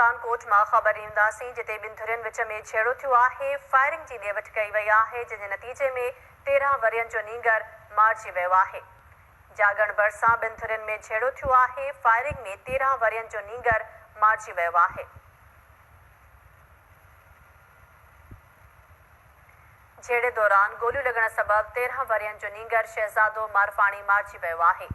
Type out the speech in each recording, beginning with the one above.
सुल्तानकोट मां ख़बर ईंदासीं जिते ॿिनि धुरियुनि विच में झेड़ो थियो आहे। फायरिंग जी ॾे वठि कई वई आहे, जंहिंजे नतीजे में 13 वरियनि जो नींगर मारिजी वियो आहे। जागण भरिसां ॿिनि धुरियुनि में झेड़ो थियो आहे। फायरिंग में 13 वरियनि जो नींगर मारिजी वियो आहे। झेड़े दौरान गोलियूं लॻण सबबि 13 वरियनि जो नींगर शहज़ादो मारफाणी मारिजी वियो आहे।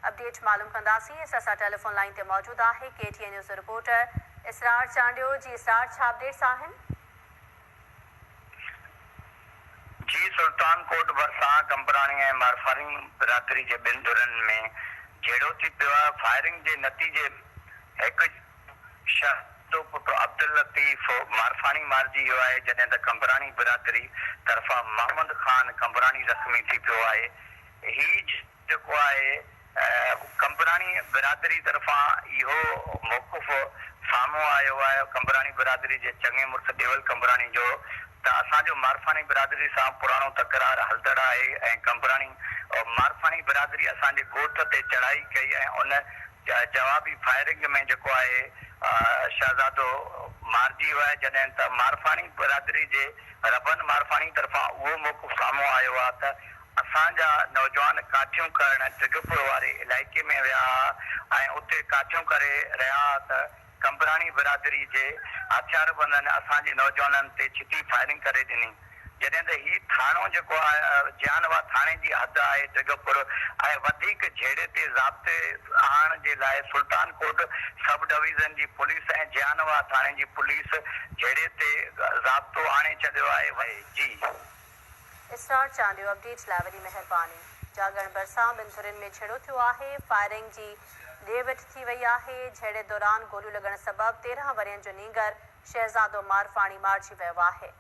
अपडेट मालूम कंदासीं। असां सां टेलीफोन लाइन ते मौजूदु आहे KTN न्यूज़ रिपोर्टर इसरार चांडियो। जी इसरार, छा अपडेट्स आहिनि? जी, सुल्तानकोट भरिसां कंपराणी ऐं मारफाणी बिरादरी जे ॿिनि धुरनि में झेड़ो थी पियो आहे। फायरिंग जे नतीजे हिकु शख्स पुटु अब्दुल लतीफ़ मारफाणी मारिजी वियो आहे, जॾहिं त कंपराणी बिरादरी तरफ़ां मोहम्मद खान कंपराणी ज़ख़्मी थी पियो आहे। ही जेको आहे कंपराणी बिरादरी तरफ़ां इहो मौक़ुफ़ साम्हूं आयो आहे। कंपराणी बिरादरी जे चङे मुड़ुस ॾेवल कंपराणी जो त असांजो मारफाणी बिरादरी सां पुराणो तकरार हलंदड़ आहे ऐं कंपराणी मारफाणी बिरादरी असांजे ॻोठ ते चढ़ाई कई ऐं उन जवाबी फायरिंग में जेको आहे शहज़ादो मारिजी वियो आहे, जॾहिं त मारफाणी बिरादरी जे रबन मारफाणी तरफ़ां उहो मौक़ुफ़ साम्हूं आयो आहे त असांजा नौजवान काठियूं करण टिगपुर वारे इलाइक़े में विया ऐं उते काठियूं करे रहिया त कंपराणी बिरादरी जे हथियारबंदनि असांजे नौजवाननि ते छिती फायरिंग करे ॾिनी, जॾहिं त ही थाणो जेको आहे जानवा थाणे जी हद आहे टिगपुर ऐं वधीक झेड़े ते ज़ाब्ते आणण जे लाइ सुल्तानकोट सब डिवीज़न जी पुलिस ऐं जानवा थाणे जी पुलिस झेड़े ते ज़ाब्तो आणे छॾियो आहे। जी इसरार चांडियो, अपडेट्स लाइ वॾी महिरबानी। जागण भरिसां ॿिनि धुरियुनि में झेड़ो थियो आहे। फायरिंग जी ॾे वठि थी वई आहे। झेड़े दौरान गोलियूं लॻण सबबि 13 वरियनि जो नींगर शहज़ादो मारफाणी मारिजी वियो आहे।